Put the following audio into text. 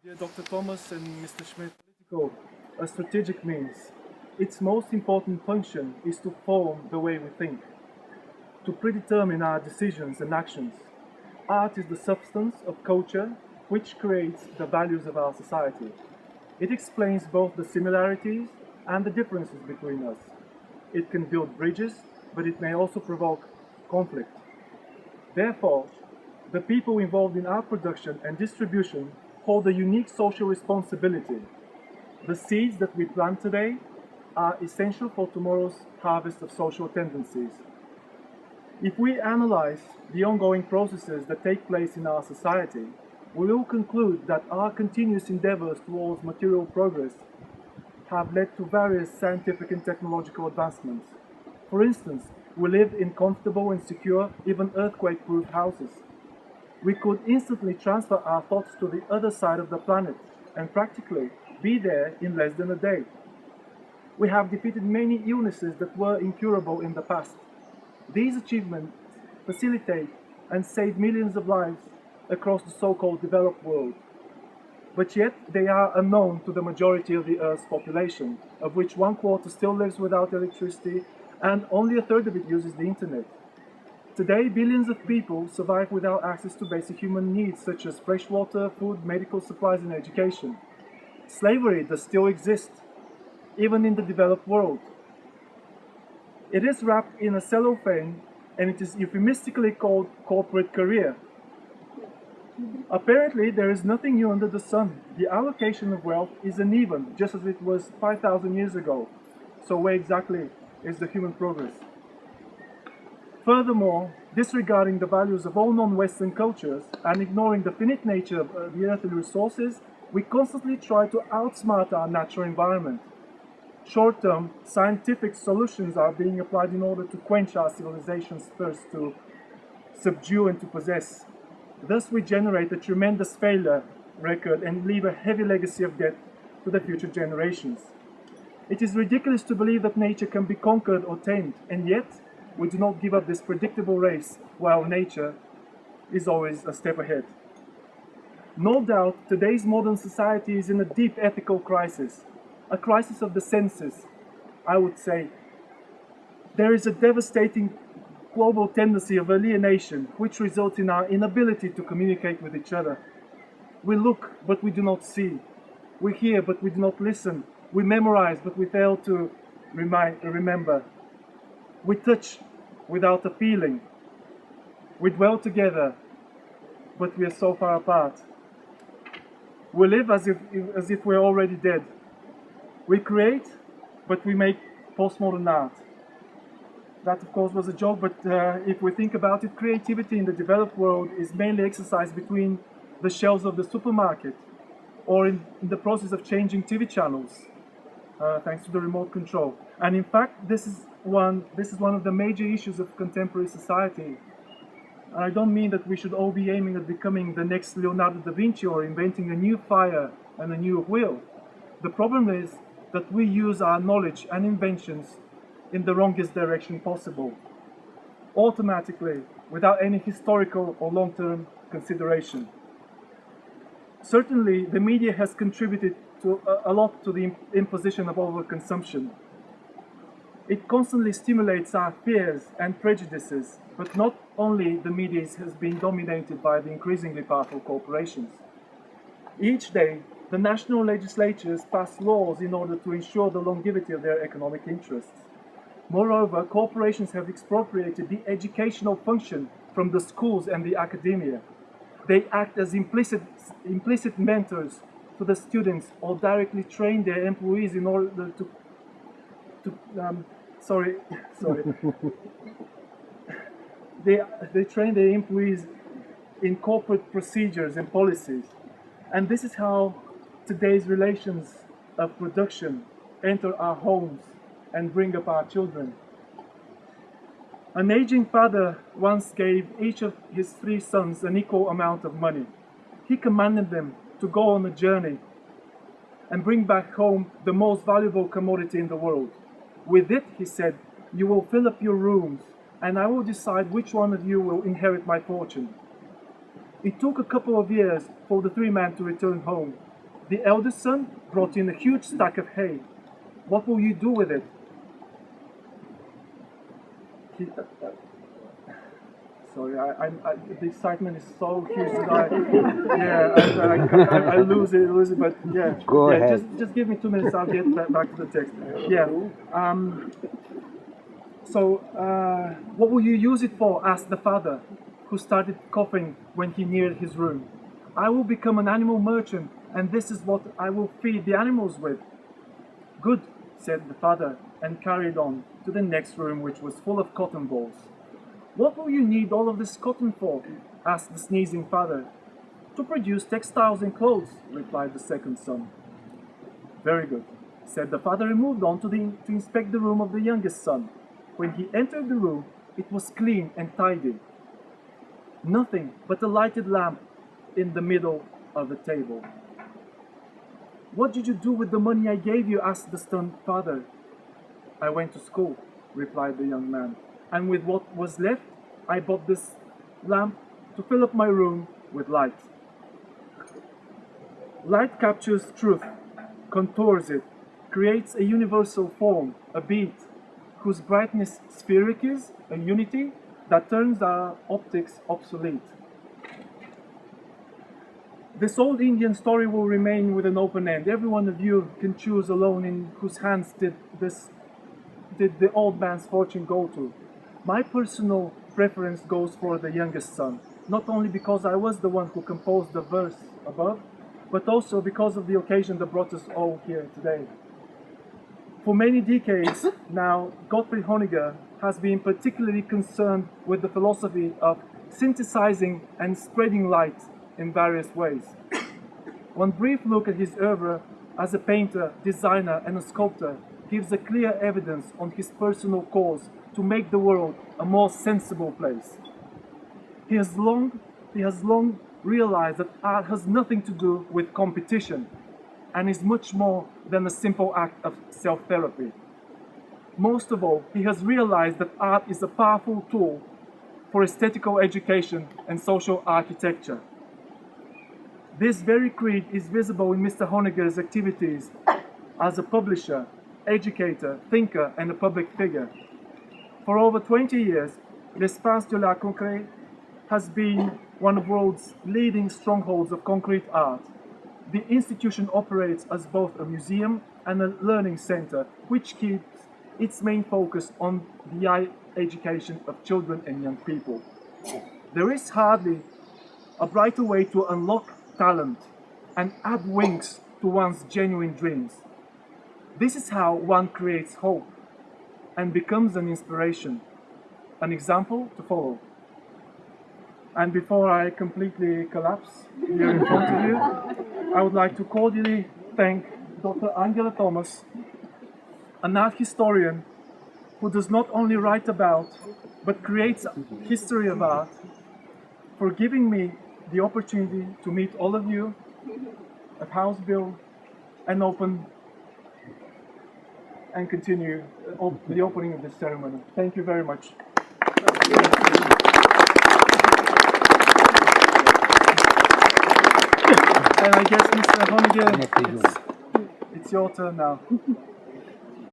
Dear Dr. Thomas and Mr. Schmidt, political, a strategic means. Its most important function is to form the way we think, to predetermine our decisions and actions. Art is the substance of culture which creates the values of our society. It explains both the similarities and the differences between us. It can build bridges, but it may also provoke conflict. Therefore, the people involved in art production and distribution hold a unique social responsibility. The seeds that we plant today are essential for tomorrow's harvest of social tendencies. If we analyze the ongoing processes that take place in our society, we will conclude that our continuous endeavors towards material progress have led to various scientific and technological advancements. For instance, we live in comfortable and secure, even earthquake-proof houses. We could instantly transfer our thoughts to the other side of the planet and practically be there in less than a day. We have defeated many illnesses that were incurable in the past. These achievements facilitate and save millions of lives across the so-called developed world. But yet they are unknown to the majority of the Earth's population, of which 1/4 still lives without electricity and only a third of it uses the internet. Today, billions of people survive without access to basic human needs such as fresh water, food, medical supplies, and education. Slavery does still exist, even in the developed world. It is wrapped in a cellophane and it is euphemistically called corporate career. Apparently, there is nothing new under the sun. The allocation of wealth is uneven, just as it was 5,000 years ago. So where exactly is the human progress? Furthermore, disregarding the values of all non-Western cultures and ignoring the finite nature of the earthly resources, we constantly try to outsmart our natural environment. Short-term, scientific solutions are being applied in order to quench our civilization's thirst to subdue and to possess. Thus, we generate a tremendous failure record and leave a heavy legacy of debt to the future generations. It is ridiculous to believe that nature can be conquered or tamed, and yet we do not give up this predictable race while nature is always a step ahead. No doubt, today's modern society is in a deep ethical crisis, a crisis of the senses, I would say. There is a devastating global tendency of alienation, which results in our inability to communicate with each other. We look, but we do not see. We hear, but we do not listen. We memorize, but we fail to remember. We touch without a feeling. We dwell together, but we are so far apart. We live as if we're already dead. We create, but we make postmodern art. That, of course, was a joke, but if we think about it, creativity in the developed world is mainly exercised between the shelves of the supermarket or in the process of changing TV channels, thanks to the remote control. And in fact, this is one of the major issues of contemporary society. And I don't mean that we should all be aiming at becoming the next Leonardo da Vinci or inventing a new fire and a new wheel. The problem is that we use our knowledge and inventions in the wrongest direction possible, automatically, without any historical or long-term consideration. Certainly, the media has contributed a lot to the imposition of overconsumption. It constantly stimulates our fears and prejudices, but not only the media has been dominated by the increasingly powerful corporations. Each day, the national legislatures pass laws in order to ensure the longevity of their economic interests. Moreover, corporations have expropriated the educational function from the schools and the academia. They act as implicit mentors to the students or directly train their employees in order to they train their employees in corporate procedures and policies. And this is how today's relations of production enter our homes and bring up our children. An aging father once gave each of his 3 sons an equal amount of money. He commanded them to go on a journey and bring back home the most valuable commodity in the world. With it, he said, you will fill up your rooms, and I will decide which one of you will inherit my fortune. It took a couple of years for the 3 men to return home, The eldest son brought in a huge stack of hay. What will you do with it? He, sorry, the excitement is so huge that I lose it, but yeah. Go ahead. Just give me 2 minutes, I'll get back to the text. Yeah. What will you use it for? Asked the father, who started coughing when he neared his room. I will become an animal merchant, and this is what I will feed the animals with. Good, said the father, and carried on to the next room, which was full of cotton balls. What will you need all of this cotton for? Asked the sneezing father. To produce textiles and clothes, replied the second son. Very good, said the father, and moved on to inspect the room of the youngest son. When he entered the room, it was clean and tidy. Nothing but a lighted lamp in the middle of the table. What did you do with the money I gave you? Asked the stunned father. I went to school, replied the young man, and with what was left, I bought this lamp to fill up my room with light. Light captures truth, contours it, creates a universal form, a beat, whose brightness spheric is, a unity that turns our optics obsolete. This old Indian story will remain with an open end. Every one of you can choose alone in whose hands did the old man's fortune go to. My personal preference goes for the youngest son, not only because I was the one who composed the verse above, but also because of the occasion that brought us all here today. For many decades now, Gottfried Honegger has been particularly concerned with the philosophy of synthesizing and spreading light in various ways. One brief look at his oeuvre as a painter, designer, and a sculptor gives a clear evidence on his personal cause to make the world a more sensible place. He has long realized that art has nothing to do with competition and is much more than a simple act of self-therapy. Most of all, he has realized that art is a powerful tool for aesthetical education and social architecture. This very creed is visible in Mr. Honegger's activities as a publisher, educator, thinker, and a public figure. For over 20 years, l'Espace de l'Art Concret has been one of the world's leading strongholds of concrete art. The institution operates as both a museum and a learning center, which keeps its main focus on the art education of children and young people. There is hardly a brighter way to unlock talent and add wings to one's genuine dreams. This is how one creates hope and becomes an inspiration, an example to follow. And before I completely collapse here in front of you, I would like to cordially thank Dr. Angela Thomas, an art historian who does not only write about, but creates history of art, for giving me the opportunity to meet all of you at House Bill and open and continue the opening of this ceremony. Thank you very much. And I guess, Mr. Honegger, it's your turn now.